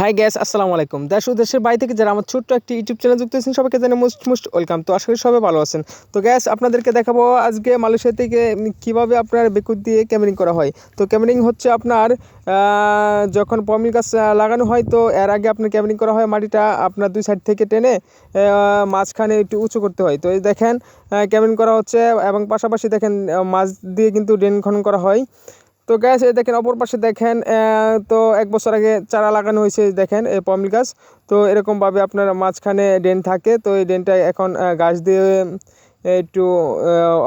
High gas আসসালামু আলাইকুম। দেশ ও দেশের বাইরে থেকে যারা আমার ছোট্ট একটি ইউটিউব চ্যানেল যুক্ত হয়েছেন সবাইকে জানাই মোস্ট মোস্ট ওয়েলকাম। তো আশা করি সবাই ভালো আছেন। তো গ্যাস আপনাদেরকে দেখাবো আজকে মালয়েশিয়া থেকে কীভাবে আপনার বেকুর দিয়ে ক্যামেরিং করা হয়। তো ক্যামেরিং হচ্ছে আপনার যখন পমিল গাছ লাগানো হয় তো এর আগে আপনার ক্যামেরিং করা হয়, মাটিটা আপনার দুই সাইড থেকে টেনে মাঝখানে একটু উঁচু করতে হয়। তো এই দেখেন ক্যামেরিং করা হচ্ছে এবং পাশাপাশি দেখেন মাছ দিয়ে কিন্তু ড্রেন খনন করা হয়। তো গ্যাস এই দেখেন অপর পাশে দেখেন তো 1 বছর আগে চারা লাগানো হয়েছে, দেখেন এই পমিল গাছ। তো এরকমভাবে আপনার মাঝখানে ড্রেন থাকে, তো এই ড্রেনটা এখন গাছ দিয়ে একটু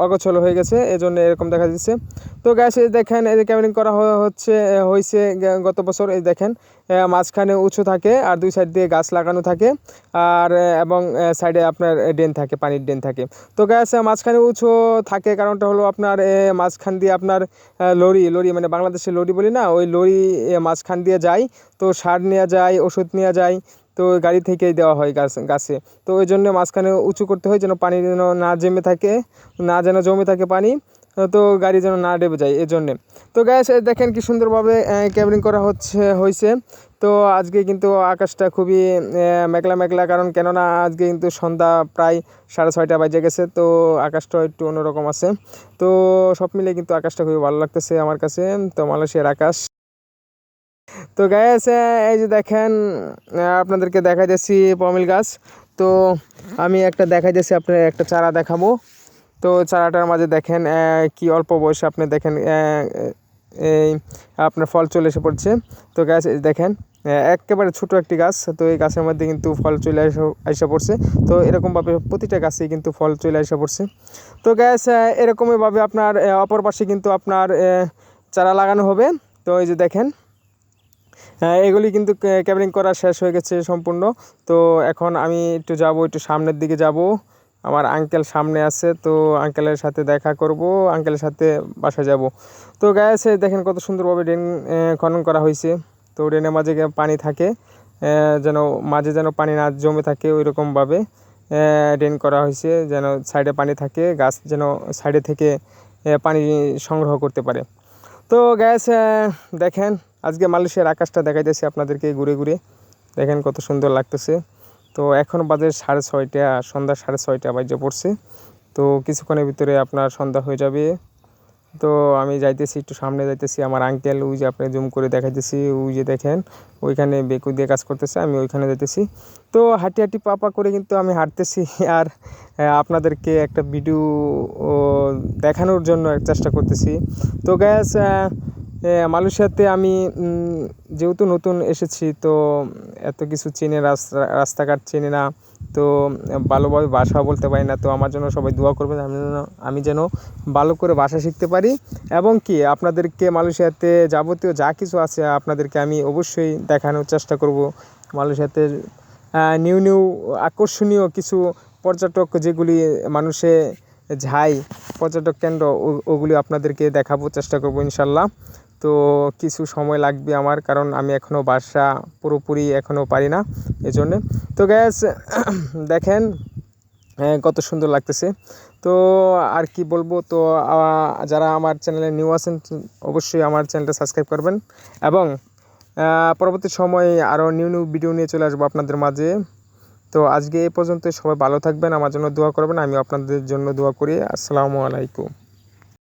অগোছালো হয়ে গেছে, এজন্য এরকম দেখা যাচ্ছে। তো গ্যাস এই দেখেন এই যে ক্যামেরিং করা হয়েছে গত বছর। এই দেখেন মাঝখানে উঁচু থাকে আর দুই সাইড দিয়ে গাছ লাগানো থাকে আর এবং সাইডে আপনার ড্রেন থাকে, পানির ড্রেন থাকে। তো গ্যাস মাঝখানে উঁচু থাকে কারণটা হলো আপনার মাঝখান দিয়ে আপনার লরি মানে বাংলাদেশের লরি বলি না, ওই লরি মাঝখান দিয়ে যায়, তো সার নেওয়া যায়, ওষুধ নেওয়া যায়, তো গাড়ি থেকেই দেওয়া হয় গাছে। তো ওই জন্য মাঝখানে উঁচু করতে হয় যেন পানি যেন না জমে থাকে পানি, তো গাড়ি যেন না ডেবে যায় এজন্যে। তো গ্যাস দেখেন কি সুন্দরভাবে ক্যামেরিং করা হয়েছে। তো আজকে কিন্তু আকাশটা খুবই মেঘলা মেঘলা, কারণ কেননা আজকে কিন্তু সন্ধ্যা প্রায় 6:30 বাজে গেছে, তো আকাশটা একটু অন্যরকম আছে। তো সব মিলে কিন্তু আকাশটা খুবই ভালো লাগতেছে আমার কাছে, তো মালয়েশিয়ার আকাশ। তো গ্যাস এই যে দেখেন আপনাদেরকে দেখাই দিচ্ছি পমিল গাছ। তো আমি একটা দেখাই দিচ্ছি, আপনার একটা চারা দেখাবো। তো চারাটার মাঝে দেখেন কি অল্প বয়সে আপনি দেখেন এই আপনার ফল চলে এসে পড়ছে। তো গাছ দেখেন একেবারে ছোটো একটি গাছ, তো এই গাছের মধ্যে কিন্তু ফল চলে এসে পড়ছে। তো এরকমভাবে প্রতিটা গাছেই কিন্তু ফল চলে এসে পড়ছে। তো গ্যাস এরকমইভাবে আপনার অপর পাশে কিন্তু আপনার চারা লাগানো হবে। তো এই যে দেখেন এগুলি কিন্তু ক্যামেরিং করা শেষ হয়ে গেছে সম্পূর্ণ। তো এখন আমি একটু সামনের দিকে যাব, আমার আঙ্কেল সামনে আছে, তো আঙ্কেলের সাথে দেখা করব, আঙ্কেলের সাথে বাসা যাব। তো গ্যাস দেখেন কত সুন্দরভাবে ড্রেন খনন করা হয়েছে। তো ড্রেনের মাঝে পানি থাকে, যেন পানি না জমে থাকে, ওই রকমভাবে ড্রেন করা হয়েছে, যেন সাইডে পানি থাকে, গাছ যেন সাইডে থেকে পানি সংগ্রহ করতে পারে। তো গ্যাস দেখেন আজকে মালয়েশিয়ার আকাশটা দেখাইতেছি আপনাদেরকে ঘুরে ঘুরে, দেখেন কত সুন্দর লাগতেছে। তো এখন বাজে 6:30, সন্ধ্যা 6:30 বাজে পড়ছে। তো কিছুক্ষণের ভিতরে আপনার সন্ধ্যা হয়ে যাবে। তো আমি যাইতেছি, একটু সামনে যাইতেছি, আমার আঙ্কেল ওই যে আপনি জুম করে দেখাইতেছি, ওই যে দেখেন ওইখানে বেকু দিয়ে কাজ করতেছে, আমি ওইখানে যাইতেছি। তো হাঁটি হাঁটি পা করে কিন্তু আমি হাঁটতেছি আর আপনাদেরকে একটা ভিডিও দেখানোর জন্য চেষ্টা করতেছি। তো গ্যাস মালয়েশিয়াতে আমি যেহেতু নতুন এসেছি, তো এত কিছু চিনি রাস্তাঘাট চিনি না, তো ভালোভাবে ভাষাও বলতে পারি না। তো আমার জন্য সবাই দোয়া করবেন, আমি যেন ভালো করে ভাষা শিখতে পারি এবং কি আপনাদেরকে মালয়েশিয়াতে যাবতীয় যা কিছু আছে আপনাদেরকে আমি অবশ্যই দেখানোর চেষ্টা করব। মালয়েশিয়াতে নিউ আকর্ষণীয় কিছু পর্যটক যেগুলি মানুষে যায়, পর্যটক কেন্দ্র, ওগুলি আপনাদেরকে দেখাবো, চেষ্টা করব ইনশাল্লাহ। তো কিছু সময় লাগবে আমার, কারণ আমি এখনও ভাষা পুরোপুরি এখনও পারি না এজন্যে। তো গ্যাস দেখেন কত সুন্দর লাগতেছে। তো আর কি বলবো, তো যারা আমার চ্যানেলে নিউ আছেন অবশ্যই আমার চ্যানেলটা সাবস্ক্রাইব করবেন এবং পরবর্তী সময়ে আরও নিউ ভিডিও নিয়ে চলে আসবো আপনাদের মাঝে। তো আজকে এই পর্যন্ত, সবাই ভালো থাকবেন, আমার জন্য দোয়া করবেন, আমি আপনাদের জন্য দোয়া করি। আসসালামু আলাইকুম।